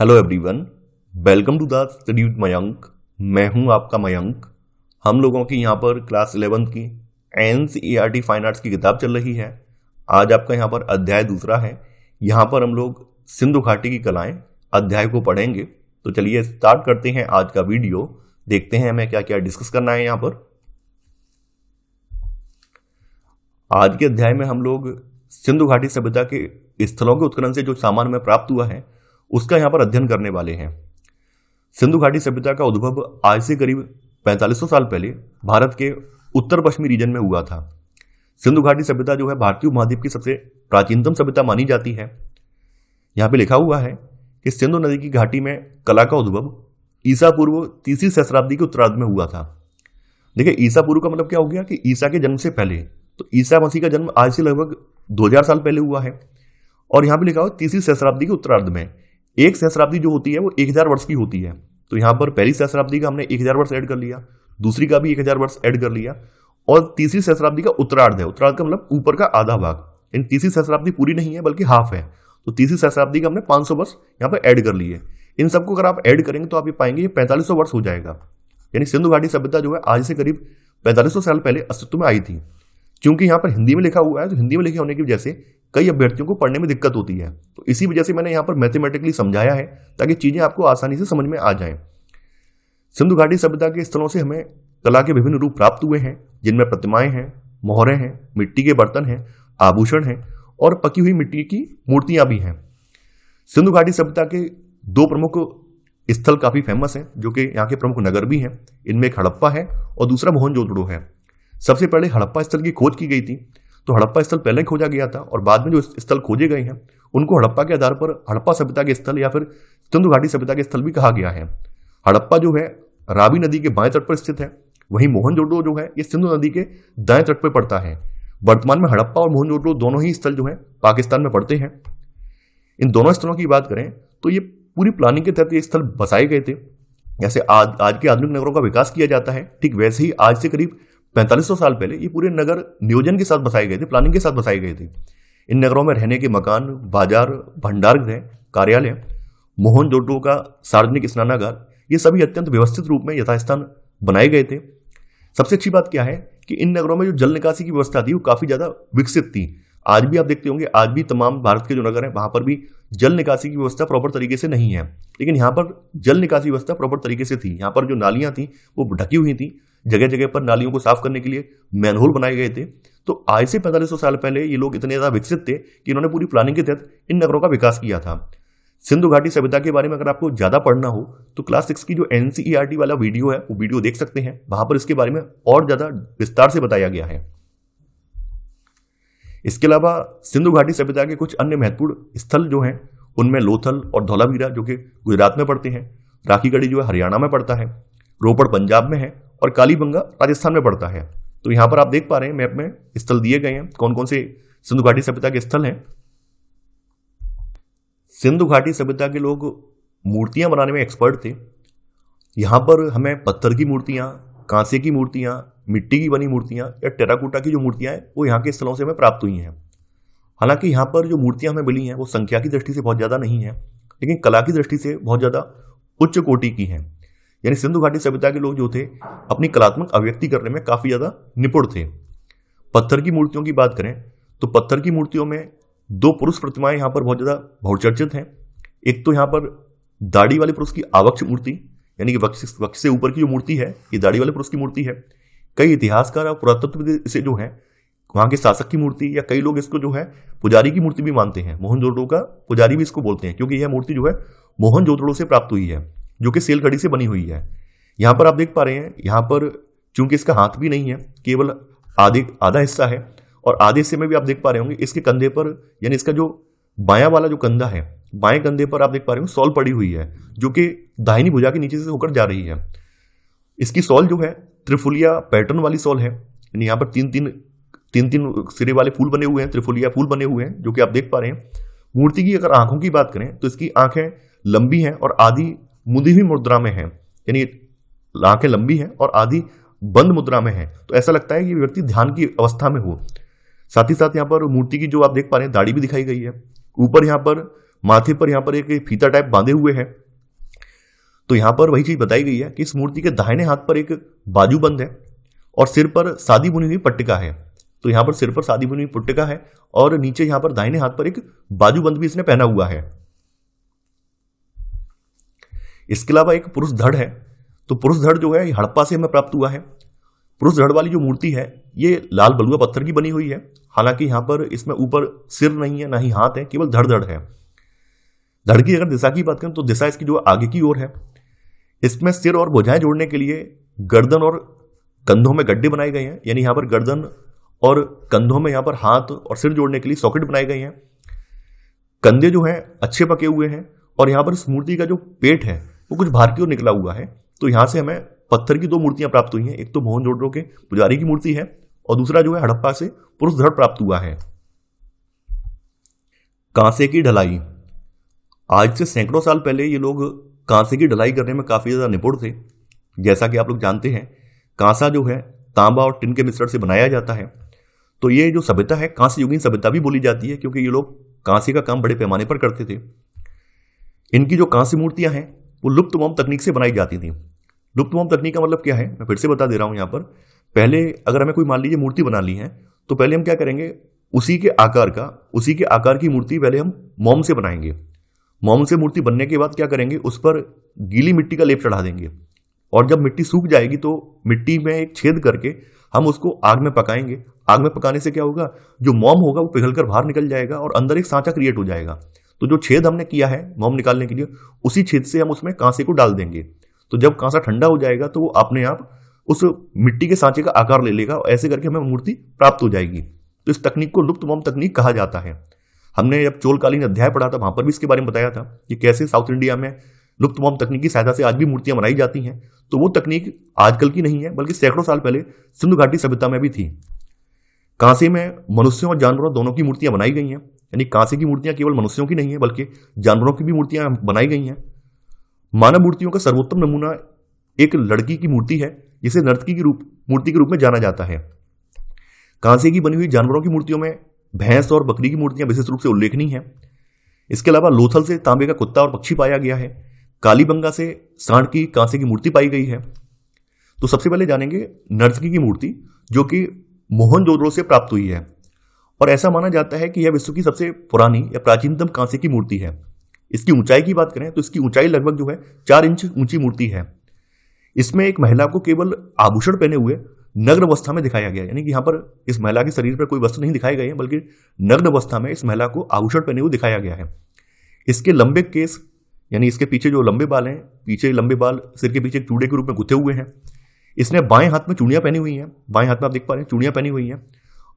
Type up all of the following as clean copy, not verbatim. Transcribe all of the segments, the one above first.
Hello everyone, welcome to the study with Mayank. मैं हूं आपका मयंक। हम लोगों की यहां पर क्लास 11th की एनसीईआरटी फाइन आर्ट्स की किताब चल रही है। आज आपका यहां पर अध्याय दूसरा है। यहां पर हम लोग सिंधु घाटी की कलाएं अध्याय को पढ़ेंगे। तो चलिए स्टार्ट करते हैं आज का वीडियो। देखते हैं हमें क्या क्या डिस्कस करना है। यहां पर आज के अध्याय में हम लोग सिंधु घाटी सभ्यता के स्थलों के उत्खनन से जो सामान हमें प्राप्त हुआ है उसका यहां पर अध्ययन करने वाले हैं। सिंधु घाटी सभ्यता का उद्भव आज से करीब 4500 साल पहले भारत के उत्तर पश्चिमी रीजन में हुआ था। सिंधु घाटी सभ्यता जो है भारतीय उपमहाद्वीप की सबसे प्राचीनतम सभ्यता मानी जाती है। यहां पे लिखा हुआ है कि सिंधु नदी की घाटी में कला का उद्भव ईसा पूर्व तीसरी सहस्राब्दी के उत्तरार्ध में हुआ था। देखिए, ईसा पूर्व का मतलब क्या हो गया कि ईसा के जन्म से पहले। तो ईसा मसीह का जन्म आज से लगभग 2000 साल पहले हुआ है। और यहां पे लिखा हुआ तीसरी सहस्राब्दी के उत्तरार्ध में। एक सहस्राब्दी जो होती है वो 1000 वर्ष की होती है। तो यहां पर पहली सहस्राब्दी का हमने 1000 वर्ष ऐड कर लिया, दूसरी का भी 1000 वर्ष ऐड कर लिया, और तीसरी सहस्राब्दी का उत्तरार्ध है। उत्तरार्ध का मतलब ऊपर का आधा भाग। इन तीसरी सहस्राब्दी पूरी नहीं है बल्कि हाफ है। तो तीसरी सहस्राब्दी का हमने 500 वर्ष यहाँ पर ऐड कर लिए। इन सबको अगर आप ऐड करेंगे तो आप ये पाएंगे ये 4500 वर्ष हो जाएगा। यानी सिंधु घाटी सभ्यता जो है आज से करीब 4500 साल पहले अस्तित्व में आई थी। क्योंकि यहाँ पर हिंदी में लिखा हुआ है तो हिंदी में लिखे होने की वजह से कई अभ्यर्थियों को पढ़ने में दिक्कत होती है। तो इसी वजह से मैंने यहाँ पर मैथमेटिकली समझाया है ताकि चीजें आपको आसानी से समझ में आ जाएं। सिंधु घाटी सभ्यता के स्थलों से हमें कला के विभिन्न रूप प्राप्त हुए हैं, जिनमें प्रतिमाएं हैं, मोहरें हैं, मिट्टी के बर्तन हैं, आभूषण हैं और पकी हुई मिट्टी की मूर्तियां भी हैं। सिंधु घाटी सभ्यता के दो प्रमुख स्थल काफी फेमस हैं, जो कि यहाँ के प्रमुख नगर भी हैं। इनमें एक हड़प्पा है और दूसरा मोहनजोदड़ो है। सबसे पहले हड़प्पा स्थल की खोज की गई थी। तो हड़प्पा स्थल पहले खोजा गया था और बाद में जो स्थल खोजे गए हैं उनको हड़प्पा के आधार पर हड़प्पा सभ्यता के स्थल या फिर सिंधु घाटी सभ्यता के स्थल भी कहा गया है। हड़प्पा जो है रावी नदी के बाएं तट पर स्थित है। वहीं मोहनजोदड़ो जो है ये सिंधु नदी के दाएं तट पर पड़ता है। वर्तमान में हड़प्पा और मोहनजोदड़ो दोनों ही स्थल जो है पाकिस्तान में पड़ते हैं। इन दोनों स्थलों की बात करें तो ये पूरी प्लानिंग के तहत ये स्थल बसाए गए थे। जैसे आज के आधुनिक नगरों का विकास किया जाता है, ठीक वैसे ही आज से करीब 4500 साल पहले ये पूरे नगर नियोजन के साथ बसाए गए थे, प्लानिंग के साथ बसाए गए थे। इन नगरों में रहने के मकान, बाजार, भंडारगृह, कार्यालय, मोहनजोदड़ो का सार्वजनिक स्नानागार, ये सभी अत्यंत व्यवस्थित रूप में यथास्थान बनाए गए थे। सबसे अच्छी बात क्या है कि इन नगरों में जो जल निकासी की व्यवस्था थी वो काफी ज्यादा विकसित थी। आज भी आप देखते होंगे, आज भी तमाम भारत के जो नगर हैं वहां पर भी जल निकासी की व्यवस्था प्रॉपर तरीके से नहीं है, लेकिन यहाँ पर जल निकासी व्यवस्था प्रॉपर तरीके से थी। यहाँ पर जो नालियां थी वो ढकी हुई थी। जगह जगह पर नालियों को साफ करने के लिए मैनहोल बनाए गए थे। तो आज से 4500 साल पहले ये लोग इतने ज्यादा विकसित थे कि इन्होंने पूरी प्लानिंग के तहत इन नगरों का विकास किया था। सिंधु घाटी सभ्यता के बारे में अगर आपको ज्यादा पढ़ना हो तो क्लास 6 की जो एनसीईआरटी वाला वीडियो है वो वीडियो देख सकते हैं। वहां पर इसके बारे में और ज्यादा विस्तार से बताया गया है। इसके अलावा सिंधु घाटी सभ्यता के कुछ अन्य महत्वपूर्ण स्थल जो हैं उनमें लोथल और धौलावीरा जो कि गुजरात में पड़ते हैं, राखीगढ़ी जो है हरियाणा में पड़ता है, रोपड़ पंजाब में है और कालीबंगा राजस्थान में पड़ता है। तो यहां पर आप देख पा रहे हैं मैप में स्थल दिए गए हैं कौन कौन से सिंधु घाटी सभ्यता के स्थल हैं। सिंधु घाटी सभ्यता के लोग मूर्तियां बनाने में एक्सपर्ट थे। यहां पर हमें पत्थर की मूर्तियां, कांसे की मूर्तियां, मिट्टी की बनी मूर्तियां या टेराकोटा की जो मूर्तियां हैं वो यहाँ के स्थलों से हमें प्राप्त हुई हैं। हालांकि यहाँ पर जो मूर्तियां हमें मिली हैं वो संख्या की दृष्टि से बहुत ज्यादा नहीं है, लेकिन कला की दृष्टि से बहुत ज्यादा उच्च कोटि की हैं। यानी सिंधु घाटी सभ्यता के लोग जो थे अपनी कलात्मक अभिव्यक्ति करने में काफी ज्यादा निपुण थे। पत्थर की मूर्तियों की बात करें तो पत्थर की मूर्तियों में दो पुरुष प्रतिमाएं यहाँ पर बहुत ज्यादा बहुचर्चित हैं। एक तो यहाँ पर दाढ़ी वाले पुरुष की आवक्ष मूर्ति, यानी कि वक्ष से ऊपर की जो मूर्ति है ये दाढ़ी वाले पुरुष की मूर्ति है। कई इतिहासकार और पुरातत्वविद इसे जो है वहां के शासक की मूर्ति या कई लोग इसको जो है पुजारी की मूर्ति भी मानते हैं। मोहनजोदड़ो का पुजारी भी इसको बोलते हैं, क्योंकि यह मूर्ति जो है मोहनजोदड़ो से प्राप्त हुई है, जो कि सेलखड़ी से बनी हुई है। यहां पर आप देख पा रहे हैं, यहां पर चूंकि इसका हाथ भी नहीं है, केवल आधा हिस्सा है, और आधे हिस्से में भी आप देख पा रहे होंगे इसके कंधे पर, यानी इसका जो बायां वाला जो कंधा है, बाएं कंधे पर आप देख पा रहे हो सॉल पड़ी हुई है, जो कि दाहिनी भुजा के नीचे से होकर जा रही है। इसकी सॉल जो है त्रिफुलिया पैटर्न वाली सॉल है, यानी यहाँ पर तीन तीन सिरे वाले फूल बने हुए हैं, त्रिफुलिया फूल बने हुए हैं, जो कि आप देख पा रहे हैं। मूर्ति की अगर आंखों की बात करें तो इसकी आंखें लंबी हैं और आधी मुदी हुई मुद्रा में है, यानी आंखें लंबी हैं और आधी बंद मुद्रा में है। तो ऐसा लगता है कि व्यक्ति ध्यान की अवस्था में हो। साथ ही साथ यहाँ पर मूर्ति की जो आप देख पा रहे हैं दाढ़ी भी दिखाई गई है। ऊपर यहाँ पर माथे पर यहाँ पर एक फीता टाइप बांधे हुए है। तो यहाँ पर वही चीज बताई गई है कि इस मूर्ति के दाहिने हाथ पर एक बाजूबंद है और सिर पर सादी बुनी हुई पट्टिका है। तो यहाँ पर सिर पर सादी बुनी हुई पट्टिका है और नीचे यहाँ पर दाहिने हाथ पर एक बाजूबंद भी इसने पहना हुआ है। इसके अलावा एक पुरुष धड़ है। तो पुरुष धड़ जो है हड़प्पा से हमें प्राप्त हुआ है। पुरुष धड़ वाली जो मूर्ति है ये लाल बलुआ पत्थर की बनी हुई है। हालांकि यहाँ पर इसमें ऊपर सिर नहीं है, ना ही हाथ है, केवल धड़ है। धड़ की अगर दिशा की बात करें तो दिशा इसकी जो आगे की ओर है। इसमें सिर और भुजाएं जोड़ने के लिए गर्दन और कंधों में गड्ढे बनाए गए हैं, यानी यहाँ पर गर्दन और कंधों में यहाँ पर हाथ और सिर जोड़ने के लिए सॉकेट बनाए गए हैं। कंधे जो हैं अच्छे पके हुए हैं और यहाँ पर इस मूर्ति का जो पेट है वो कुछ बाहर की ओर निकला हुआ है। तो यहाँ से हमें पत्थर की दो मूर्तियां प्राप्त हुई हैं। एक तो मोहनजोदड़ो के पुजारी की मूर्ति है और दूसरा जो है हड़प्पा से पुरुष धड़ प्राप्त हुआ है। कांसे की ढलाई। आज से सैकड़ों साल पहले ये लोग कांसे की ढलाई करने में काफी ज्यादा निपुण थे। जैसा कि आप लोग जानते हैं कांसा जो है तांबा और टिन के मिश्रण से बनाया जाता है। तो ये जो सभ्यता है कांस्य युगीन सभ्यता भी बोली जाती है, क्योंकि ये लोग कांसे का काम बड़े पैमाने पर करते थे। इनकी जो कांस्य मूर्तियां हैं वो लुप्त मोम तकनीक से बनाई जाती थी। लुप्त मोम तकनीक का मतलब क्या है, मैं फिर से बता दे रहा हूं। यहाँ पर पहले अगर हमें कोई मान लीजिए मूर्ति बना ली है तो पहले हम क्या करेंगे, उसी के आकार की मूर्ति पहले हम मोम से बनाएंगे। मोम से मूर्ति बनने के बाद क्या करेंगे, उस पर गीली मिट्टी का लेप चढ़ा देंगे और जब मिट्टी सूख जाएगी तो मिट्टी में एक छेद करके हम उसको आग में पकाएंगे। आग में पकाने से क्या होगा, जो मोम होगा वो पिघलकर बाहर निकल जाएगा और अंदर एक सांचा क्रिएट हो जाएगा। तो जो छेद हमने किया है मोम निकालने के लिए, उसी छेद से हम उसमें कांसे को डाल देंगे। तो जब कांसा ठंडा हो जाएगा तो वो अपने आप उस मिट्टी के सांचे का आकार ले लेगा और ऐसे करके हमें मूर्ति प्राप्त हो जाएगी। तो इस तकनीक को लुप्त मोम तकनीक कहा जाता है। हमने जब चोलकालीन अध्याय पढ़ा था वहां पर भी इसके बारे में बताया था कि कैसे साउथ इंडिया में लुप्त मोम तकनीक की सहायता से आज भी मूर्तियां बनाई जाती हैं। तो वो तकनीक आजकल की नहीं है, बल्कि सैकड़ों साल पहले सिंधु घाटी सभ्यता में भी थी। कांसे में मनुष्यों और जानवरों दोनों की मूर्तियां बनाई गई हैं, यानी कांसे की मूर्तियां केवल मनुष्यों की नहीं है बल्कि जानवरों की भी मूर्तियां बनाई गई हैं। मानव मूर्तियों का सर्वोत्तम नमूना एक लड़की की मूर्ति है जिसे नर्तकी की मूर्ति के रूप में जाना जाता है। कांसे की बनी हुई जानवरों की मूर्तियों में भैंस और बकरी की मूर्तियां विशेष रूप से उल्लेखनीय हैं। इसके अलावा लोथल से तांबे का कुत्ता और पक्षी पाया गया है। कालीबंगा से सांड की कांसे की मूर्ति पाई गई है। तो सबसे पहले जानेंगे नर्तकी की मूर्ति, जो कि मोहनजोदड़ो से प्राप्त हुई है और ऐसा माना जाता है कि यह विश्व की सबसे पुरानी या प्राचीनतम कांसे की मूर्ति है। इसकी ऊंचाई की बात करें तो इसकी ऊंचाई लगभग जो है 4 इंच ऊंची मूर्ति है। इसमें एक महिला को केवल आभूषण पहने हुए नग्न अवस्था में दिखाया गया है, यानी कि यहाँ पर इस महिला के शरीर पर कोई वस्त्र नहीं दिखाए गए हैं, बल्कि नग्न अवस्था में इस महिला को आभूषण पहने हुए दिखाया गया है। इसके लंबे केस, यानी इसके पीछे जो लंबे बाल हैं, पीछे लंबे बाल सिर के पीछे चूड़े के रूप में गुथे हुए हैं। इसने बाएं हाथ में चूड़ियां पहनी हुई हैं, बाएं हाथ में आप देख पा रहे हैं चूड़ियां पहनी हुई हैं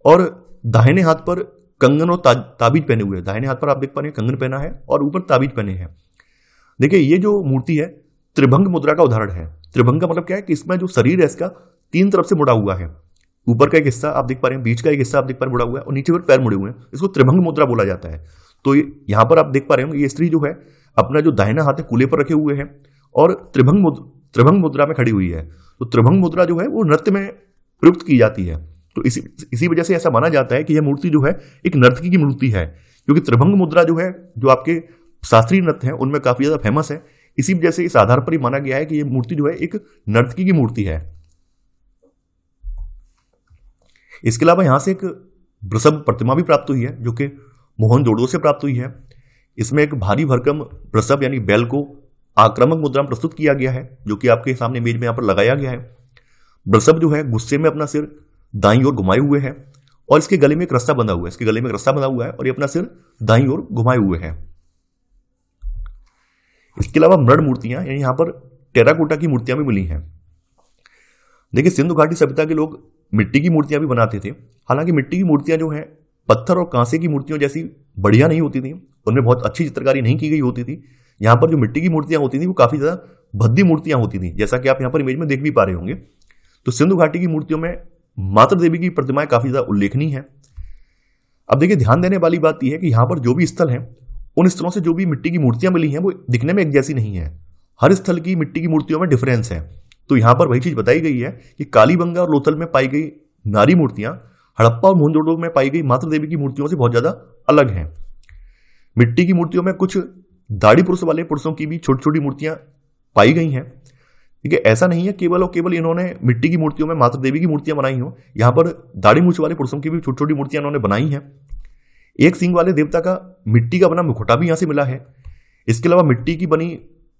और दाहिने हाथ पर कंगन और ताबीज पहने हुए हैं। दाहिने हाथ पर आप देख पा रहे हैं कंगन पहना है और ऊपर ताबीज पहने हैं। देखिए ये जो मूर्ति है त्रिभंग मुद्रा का उदाहरण है। त्रिभंग का मतलब क्या है कि इसमें जो शरीर है इसका 3 तरफ से मुड़ा हुआ है। ऊपर का एक हिस्सा आप देख पा रहे हैं, बीच का एक हिस्सा आप देख पा रहे हैं मुड़ा हुआ है और नीचे पर पैर मुड़े हुए हैं। इसको त्रिभंग मुद्रा बोला जाता है। तो यहाँ पर आप देख पा रहे होंगे ये स्त्री जो है अपना जो दाहिना हाथ है कूल्हे पर रखे हुए हैं और त्रिभंग मुद्रा में खड़ी हुई है। तो त्रिभंग मुद्रा जो है वो नृत्य में प्रयुक्त की जाती है। तो इसी वजह से ऐसा माना जाता है कि यह मूर्ति जो है एक नर्तकी की मूर्ति है, क्योंकि त्रिभंग मुद्रा जो है जो आपके शास्त्रीय नृत्य हैं उनमें काफी ज्यादा फेमस है। इसी वजह से इस आधार पर ही माना गया है कि यह मूर्ति जो है एक नर्तकी की मूर्ति है। इसके अलावा यहां से एक वृषभ प्रतिमा भी प्राप्त हुई है जो कि मोहनजोदड़ो से प्राप्त हुई है। इसमें एक भारी भरकम वृषभ यानी बैल को आक्रामक मुद्रा में प्रस्तुत किया गया है, जो कि आपके सामने इमेज में यहां पर लगाया गया है। वृषभ जो है गुस्से में अपना सिर दाईं ओर घुमाए हुए है और इसके गले में एक रस्सा बंधा हुआ है। इसके गले में एक रस्सा बंधा हुआ है और ये अपना सिर दाईं ओर घुमाए हुए है। इसके अलावा मृण मूर्तियां यानी यहां पर टेराकोटा की मूर्तियां भी मिली हैं। देखिए सिंधु घाटी सभ्यता के लोग मिट्टी की मूर्तियां भी बनाते थे। हालांकि मिट्टी की मूर्तियां जो है पत्थर और कांसे की मूर्तियों जैसी बढ़िया नहीं होती थी, उनमें बहुत अच्छी चित्रकारी नहीं की गई होती थी। यहाँ पर जो मिट्टी की मूर्तियां होती थी वो काफी ज्यादा भद्दी मूर्तियां होती थी, जैसा कि आप यहाँ पर इमेज में देख भी पा रहे होंगे। तो सिंधु घाटी की मूर्तियों में मातृ देवी की प्रतिमाएं काफी ज्यादा उल्लेखनीय है। अब देखिए ध्यान देने वाली बात यह है कि यहाँ पर जो भी स्थल है उन स्थलों से जो भी मिट्टी की मूर्तियां मिली हैं वो दिखने में एक जैसी नहीं है। हर स्थल की मिट्टी की मूर्तियों में डिफरेंस है। तो यहाँ पर वही चीज बताई गई है कि कालीबंगा और लोथल में पाई गई नारी मूर्तियां हड़प्पा और मोहनजोदड़ो में पाई गई मातृ देवी की मूर्तियों से बहुत ज्यादा अलग हैं। मिट्टी की मूर्तियों में कुछ दाढ़ी पुरुष वाले पुरुषों की भी छोटी छोटी मूर्तियां पाई गई हैं। ठीक है, ऐसा नहीं है केवल और केवल इन्होंने मिट्टी की मूर्तियों में माता देवी की मूर्तियां बनाई हो, यहाँ पर दाढ़ी मूछ वाले पुरुषों की भी छोटी छोटी मूर्तियां इन्होंने बनाई हैं। एक सींग वाले देवता का मिट्टी का बना मुखौटा भी यहां से मिला है। इसके अलावा मिट्टी की बनी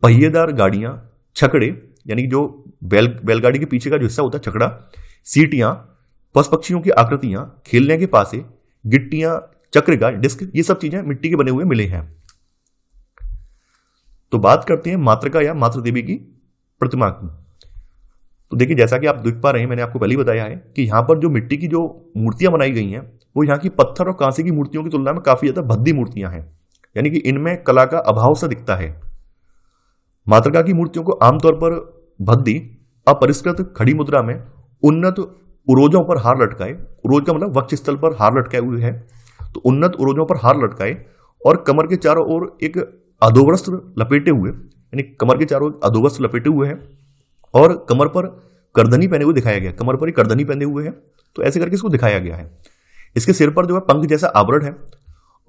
पहिएदार गाड़ियां, छकड़े यानी जो बैलगाड़ी के पीछे का जो हिस्सा होता है छकड़ा, सीटियां, पशु पक्षियों की आकृतियां, खेलने के पासे, गिट्टियां, चक्रगार, डिस्क, ये सब चीजें मिट्टी के बने हुए मिले हैं। तो बात करते हैं मातृका या मातृ देवी की प्रतिमा की। तो देखिए, जैसा कि आप देख पा रहे हैं, मैंने आपको पहले ही बताया है कि यहां पर जो मिट्टी की जो मूर्तियां बनाई गई हैं वो यहाँ की पत्थर और कांसे की मूर्तियों की तुलना में काफी ज्यादा भद्दी मूर्तियां हैं, यानी कि इनमें कला का अभाव सा दिखता है। मातृका की मूर्तियों को आमतौर पर भद्दी, अपरिष्कृत खड़ी मुद्रा में उन्नत उरोजों पर हार लटकाए, उरोज का मतलब वक्ष स्थल पर हार लटकाए हुए है, तो उन्नत उरोजों पर हार लटकाए और कमर के चारों ओर एक अधोवस्त्र लपेटे हुए, यानी कमर के चारों ओर अधोवस्त्र लपेटे हुए हैं और कमर पर करधनी पहने हुए दिखाया गया, कमर पर ही करधनी पहने हुए है, तो ऐसे करके इसको दिखाया गया है। इसके सिर पर जो है पंख जैसा आवरण है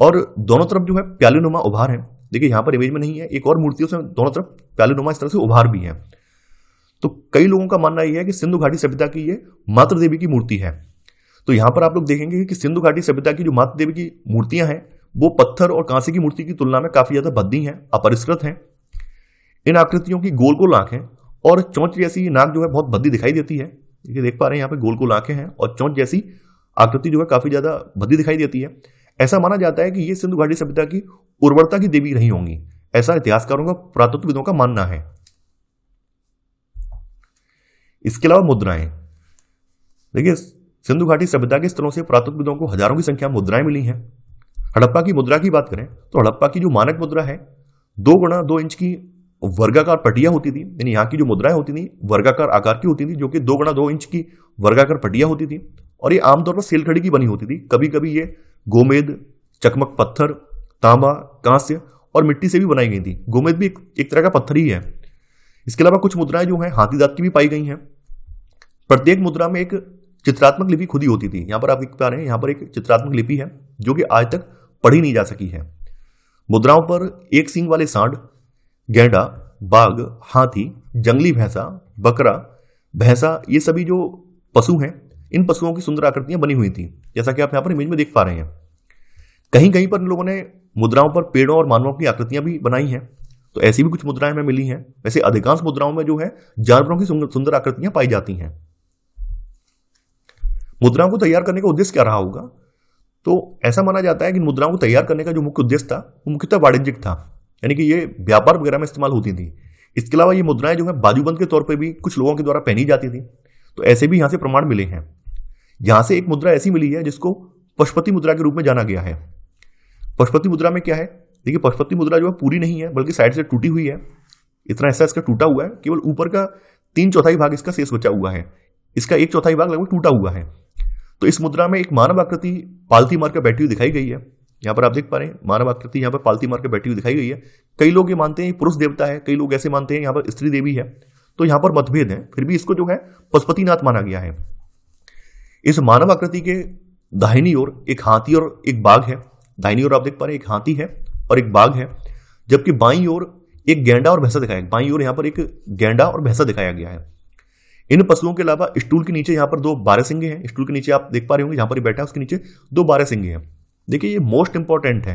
और दोनों तरफ जो है प्यालेनुमा उभार है। देखिए यहां पर इमेज में नहीं है, एक और मूर्तियों से दोनों तरफ प्यालेनुमा इस तरह से उभार भी है। तो कई लोगों का मानना यह है कि सिंधु घाटी सभ्यता की ये मातृ देवी की मूर्ति है। तो यहां पर आप लोग देखेंगे कि सिंधु घाटी सभ्यता की जो मातृ देवी की मूर्तियां हैं वो पत्थर और कांसे की मूर्ति की तुलना में काफी ज्यादा भद्दी हैं, अपरिष्कृत हैं। इन आकृतियों की गोल गोल आंखें और चोंच जैसी नाक जो है बहुत भद्दी दिखाई देती है। ये देख पा रहे हैं, यहाँ पे गोल गोल आंखें हैं और चोंच जैसी आकृति जो है काफी ज्यादा भद्दी दिखाई देती है। ऐसा माना जाता है कि ये सिंधु घाटी सभ्यता की उर्वरता की देवी रही होंगी, ऐसा इतिहासकारों का, पुरातत्वविदों का मानना है। इसके अलावा मुद्राएं, देखिए सिंधु घाटी सभ्यता के स्थलों से पुरातत्वविदों को हजारों की संख्या में मुद्राएं मिली हैं। हड़प्पा की मुद्रा की बात करें तो हड़प्पा की जो मानक मुद्रा है 2 गुणा 2 इंच की वर्गाकार पटिया होती थी, यानी यहाँ की जो मुद्राएं होती थी वर्गाकार आकार की होती थी, जो कि 2 गुणा 2 इंच की वर्गाकार पटिया होती थी और ये आमतौर पर सेलखड़ी की बनी होती थी। कभी कभी ये गोमेद, चकमक पत्थर, तांबा, कांस्य और मिट्टी से भी बनाई गई थी। गोमेद भी एक तरह का पत्थर ही है। इसके अलावा कुछ मुद्राएं जो हैं हाथी दांत की भी पाई गई हैं। प्रत्येक मुद्रा में एक चित्रात्मक लिपि खुदी होती थी। यहां पर आप देख पा रहे हैं, यहां पर एक चित्रात्मक लिपि है जो कि आज तक पढ़ी नहीं जा सकी है। मुद्राओं पर एक सींग वाले सांड, गैंडा, बाघ, हाथी, जंगली भैंसा, बकरा, भैंसा, ये सभी जो पशु हैं इन पशुओं की सुंदर आकृतियां बनी हुई थी, जैसा कि आप यहां पर इमेज में देख पा रहे हैं। कहीं कहीं पर इन लोगों ने मुद्राओं पर पेड़ों और मानवों की आकृतियां भी बनाई हैं, तो ऐसी भी कुछ मुद्राएं हमें मिली हैं। वैसे अधिकांश मुद्राओं में जो है जानवरों की सुंदर आकृतियां पाई जाती हैं। मुद्राओं को तैयार करने का उद्देश्य क्या रहा होगा? तो ऐसा माना जाता है कि मुद्राओं को तैयार करने का जो मुख्य उद्देश्य था वो मुख्यतः वाणिज्यिक था, यानी कि ये व्यापार वगैरह में इस्तेमाल होती थी। इसके अलावा ये मुद्राएं जो है बाजूबंद के तौर पर भी कुछ लोगों के द्वारा पहनी जाती थी, तो ऐसे भी यहां से प्रमाण मिले हैं। यहां से एक मुद्रा ऐसी मिली है जिसको पशुपति मुद्रा के रूप में जाना गया है। पशुपति मुद्रा में क्या है? देखिए पशुपति मुद्रा जो है पूरी नहीं है बल्कि साइड से टूटी हुई है, इतना ऐसा इसका टूटा हुआ है, केवल ऊपर का 3/4 भाग इसका शेष बचा हुआ है, इसका 1/4 भाग लगभग टूटा हुआ है। तो इस मुद्रा में एक मानव आकृति पालथी मार कर बैठी हुई दिखाई गई है। यहाँ पर आप देख पा रहे हैं मानव आकृति यहाँ पर पालथी मार कर बैठी हुई दिखाई गई है। कई लोग ये मानते हैं पुरुष देवता है, कई लोग ऐसे मानते हैं यहाँ पर स्त्री देवी है, तो यहाँ पर मतभेद है। फिर भी इसको जो है पशुपतिनाथ माना गया है। इस मानव आकृति के दाहिनी ओर एक हाथी और एक बाघ है। दाहिनी ओर आप देख पा रहे हैं एक हाथी है और एक बाघ है, जबकि बाईं ओर एक गैंडा और भैंसा दिखाया, बाईं ओर यहाँ पर एक गैंडा और भैंसा दिखाया गया है। इन पशुओं के अलावा स्टूल के नीचे यहाँ पर 2 बारहसिंगे हैं। स्टूल के नीचे आप देख पा रहे होंगे, जहां पर बैठा है उसके नीचे 2 बारहसिंगे हैं। देखिए ये मोस्ट इंपॉर्टेंट है,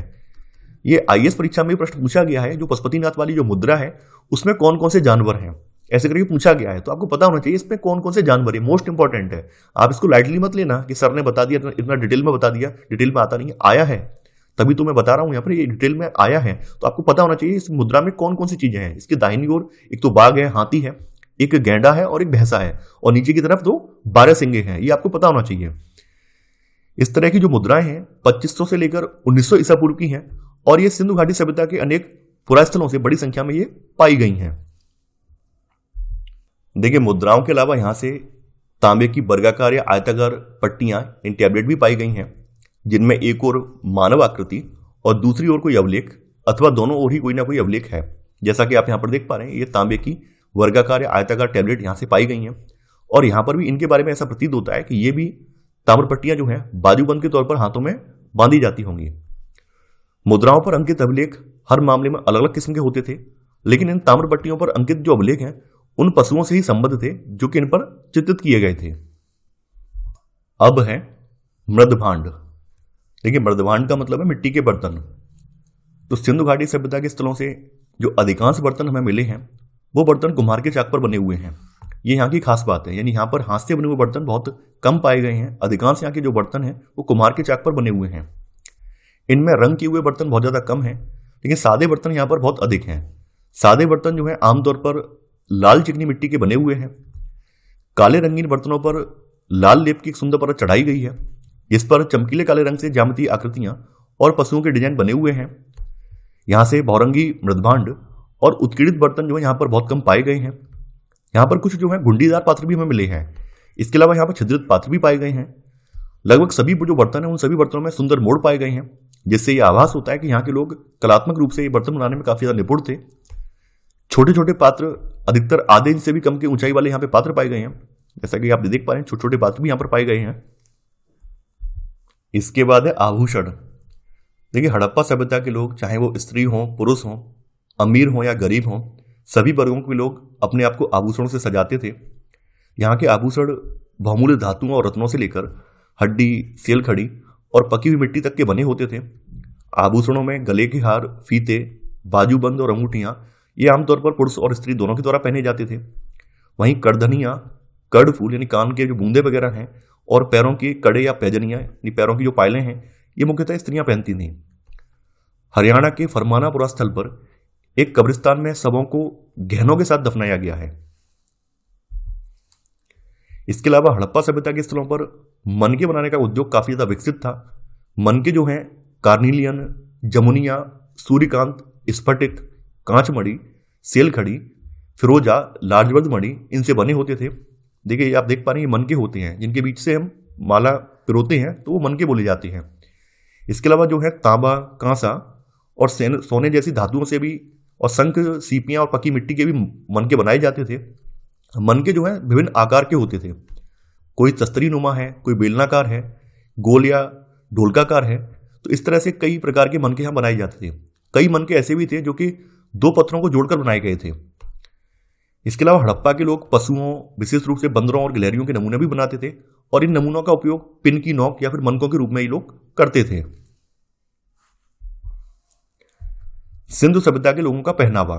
ये आईएएस परीक्षा में प्रश्न पूछा गया है। जो पशुपतिनाथ वाली जो मुद्रा है उसमें कौन कौन से जानवर हैं ऐसे करके पूछा गया है, तो आपको पता होना चाहिए इसमें कौन कौन से जानवर है, मोस्ट इंपॉर्टेंट है। आप इसको लाइटली मत लेना कि सर ने बता दिया, इतना डिटेल में बता दिया, डिटेल में आता नहीं है, आया है तभी तो मैं बता रहा हूं यहाँ पर, ये डिटेल में आया है। तो आपको पता होना चाहिए इस मुद्रा में कौन कौन सी चीजें हैं। इसकी दाहिनी ओर एक तो बाघ है, हाथी है, एक गैंडा है और एक भैंसा है, और नीचे की तरफ 2 बारहसिंगे हैं। ये आपको पता होना चाहिए। इस तरह की जो मुद्राएं हैं 2500 से लेकर 1900 ईसा पूर्व की हैं और ये सिंधु घाटी सभ्यता के अनेक पुरास्थलों से बड़ी संख्या में ये पाई गई हैं। देखिए मुद्राओं के अलावा यहां से तांबे की वर्गाकार या आयताकार पट्टियां इन टैबलेट भी पाई गई हैं, जिनमें एक ओर मानव आकृति और दूसरी ओर कोई अवलेख अथवा दोनों ओर ही कोई ना कोई अवलेख है। जैसा कि आप यहां पर देख पा रहे हैं, ये तांबे की वर्गाकार या आयताकार टैबलेट यहां से पाई गई हैं और यहां पर भी इनके बारे में ऐसा प्रतीत होता है कि ये भी ताम्र पट्टियां जो हैं बाजूबंद के तौर पर हाथों में बांधी जाती होंगी। मुद्राओं पर अंकित अभिलेख हर मामले में अलग अलग किस्म के होते थे, लेकिन इन ताम्र पट्टियों पर अंकित जो अभिलेख हैं उन पशुओं से ही संबद्ध थे जो कि इन पर चित्रित किए गए थे। अब है मृदभांड। देखिए, मृदभांड का मतलब है मिट्टी के बर्तन। तो सिंधु घाटी सभ्यता के स्थलों से जो अधिकांश बर्तन हमें मिले हैं वो बर्तन कुम्हार के चाक पर बने हुए हैं। ये यहाँ की खास बात है, यानी यहाँ पर हाथ से बने हुए बर्तन बहुत कम पाए गए हैं। अधिकांश यहाँ के जो बर्तन हैं वो कुम्हार के चाक पर बने हुए हैं। इनमें रंग किए हुए बर्तन बहुत ज्यादा कम हैं, लेकिन सादे बर्तन यहाँ पर बहुत अधिक हैं। सादे बर्तन जो है आमतौर पर लाल चिकनी मिट्टी के बने हुए हैं। काले रंगीन बर्तनों पर लाल लेप की एक सुंदर परत चढ़ाई गई है। इस पर चमकीले काले रंग से ज्यामितीय आकृतियां और पशुओं के डिजाइन बने हुए हैं। यहां से बहुरंगी मृदभांड और उत्कीर्णित बर्तन जो है यहाँ पर बहुत कम पाए गए हैं। यहाँ पर कुछ जो है घुंडीदार पात्र भी हमें मिले हैं। इसके अलावा यहाँ पर छिद्रित पात्र भी पाए गए हैं। लगभग सभी जो बर्तन हैं उन सभी बर्तनों में सुंदर मोड़ पाए गए हैं, जिससे यह आभास होता है कि यहाँ के लोग कलात्मक रूप से ये बर्तन बनाने में काफी ज्यादा निपुण थे। छोटे छोटे पात्र, अधिकतर आधे इंच से भी कम की ऊंचाई वाले यहाँ पे पात्र पाए गए हैं। जैसा कि आप देख पा रहे हैं, छोटे छोटे पात्र भी यहाँ पर पाए गए हैं। इसके बाद है आभूषण। देखिए, हड़प्पा सभ्यता के लोग, चाहे वो स्त्री हो, पुरुष हो, अमीर हो या गरीब हो, सभी वर्गों के लोग अपने आप को आभूषणों से सजाते थे। यहाँ के आभूषण बहुमूल्य धातुओं और रत्नों से लेकर हड्डी, सेल खड़ी और पकी हुई मिट्टी तक के बने होते थे। आभूषणों में गले के हार, फीते, बाजूबंद और अंगूठियां ये आमतौर पर पुरुष और स्त्री दोनों के द्वारा पहने जाते थे। वहीं करधनियां, कर्णफूल यानी कान के जो बूंदे वगैरह हैं, और पैरों की कड़े या पैजनियां यानी पैरों की जो पायलें हैं, ये मुख्यतः स्त्रियां पहनती थीं। हरियाणा के फरमानापुरा स्थल पर एक कब्रिस्तान में शवों को गहनों के साथ दफनाया गया है। इसके अलावा हड़प्पा सभ्यता के स्थलों पर मनके बनाने का उद्योग काफी ज्यादा विकसित था। मनके जो हैं कार्निलियन, जमुनिया, सूर्यकांत, स्फटिक, कांचमणि, सेलखड़ी, फिरोजा, लाजवंत मणि इनसे बने होते थे। देखिए, आप देख पा रहे हैं, ये मनके होते हैं जिनके बीच से हम माला पिरोते हैं, तो वो मनके बोले जाते हैं। इसके अलावा जो है तांबा, कांसा और सोने जैसी धातुओं से भी, और शंख, सीपियां और पकी मिट्टी के भी मनके बनाए जाते थे। मनके जो है विभिन्न आकार के होते थे। कोई तस्तरी नुमा है, कोई बेलनाकार है, गोल या ढोलकाकार है। तो इस तरह से कई प्रकार के मनके यहां बनाए जाते थे। कई मनके ऐसे भी थे जो कि दो पत्थरों को जोड़कर बनाए गए थे। इसके अलावा हड़प्पा के लोग पशुओं, विशेष रूप से बंदरों और गिलहरियों के नमूने भी बनाते थे, और इन नमूनों का उपयोग पिन की नोक या फिर मनकों के रूप में ये लोग करते थे। सिंधु सभ्यता के लोगों का पहनावा।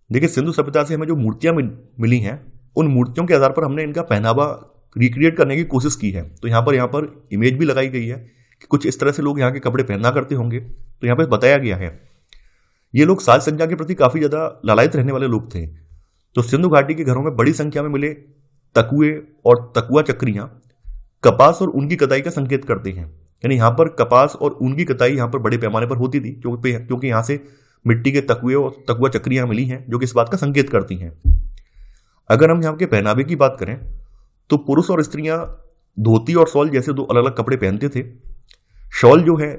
देखिए, सिंधु सभ्यता से हमें जो मूर्तियां मिली हैं, उन मूर्तियों के आधार पर हमने इनका पहनावा रिक्रिएट करने की कोशिश की है। तो यहाँ पर इमेज भी लगाई गई है कि कुछ इस तरह से लोग यहाँ के कपड़े पहना करते होंगे। तो यहाँ पर बताया गया है, ये लोग साज सज्जा के प्रति काफी ज्यादा लालायित रहने वाले लोग थे। तो सिंधु घाटी के घरों में बड़ी संख्या में मिले तकुए और तकुआ चक्रियां कपास और ऊन की कताई का संकेत करते हैं। यानी यहाँ पर कपास और ऊन की कताई यहाँ पर बड़े पैमाने पर होती थी, क्योंकि यहाँ से मिट्टी के तकुए और तकुआ चक्रियां मिली हैं जो कि इस बात का संकेत करती हैं। अगर हम यहाँ के पहनावे की बात करें तो पुरुष और स्त्रियां धोती और शॉल जैसे दो अलग अलग कपड़े पहनते थे। शॉल जो है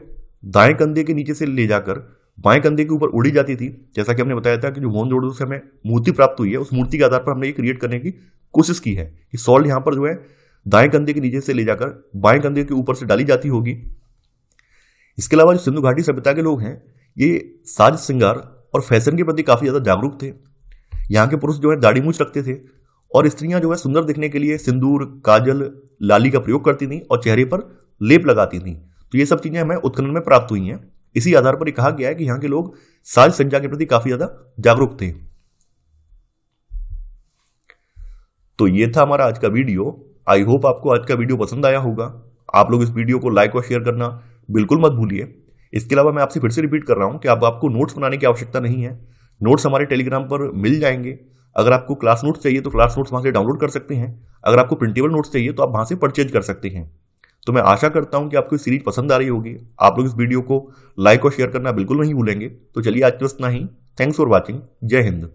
दाएं कंधे के नीचे से ले जाकर बाएं कंधे के ऊपर उड़ी जाती थी। जैसा कि हमने बताया था कि जो मोहनजोदड़ो से हमें मूर्ति प्राप्त हुई है, उस मूर्ति के आधार पर हमने ये क्रिएट करने की कोशिश की है कि शॉल यहाँ पर जो है दाएं कंधे के नीचे से ले जाकर बाएं कंधे के ऊपर से डाली जाती होगी। इसके अलावा जो सिंधु घाटी सभ्यता के लोग हैं, ये साज श्रृंगार और फैशन के प्रति काफी ज्यादा जागरूक थे। यहाँ के पुरुष जो है दाढ़ी मूंछ रखते थे, और स्त्रियां जो है सुंदर दिखने के लिए सिंदूर, काजल, लाली का प्रयोग करती थी और चेहरे पर लेप लगाती थी। तो ये सब चीजें हमें उत्खनन में प्राप्त हुई हैं। इसी आधार पर कहा गया है कि यहाँ के लोग साज सज्जा के प्रति काफी ज्यादा जागरूक थे। तो ये था हमारा आज का वीडियो। आई होप आपको आज का वीडियो पसंद आया होगा। आप लोग इस वीडियो को लाइक और शेयर करना बिल्कुल मत भूलिए। इसके अलावा मैं आपसे फिर से रिपीट कर रहा हूं कि आपको नोट्स बनाने की आवश्यकता नहीं है। नोट्स हमारे टेलीग्राम पर मिल जाएंगे। अगर आपको क्लास नोट्स चाहिए तो क्लास नोट्स वहां से डाउनलोड कर सकते हैं। अगर आपको प्रिंटेबल नोट्स चाहिए तो आप वहां से परचेज कर सकते हैं। तो मैं आशा करता हूं कि आपको इस सीरीज पसंद आ रही होगी। आप लोग इस वीडियो को लाइक और शेयर करना बिल्कुल नहीं भूलेंगे। तो चलिए, आज के बस इतना ही। Thanks for watching. जय हिंद।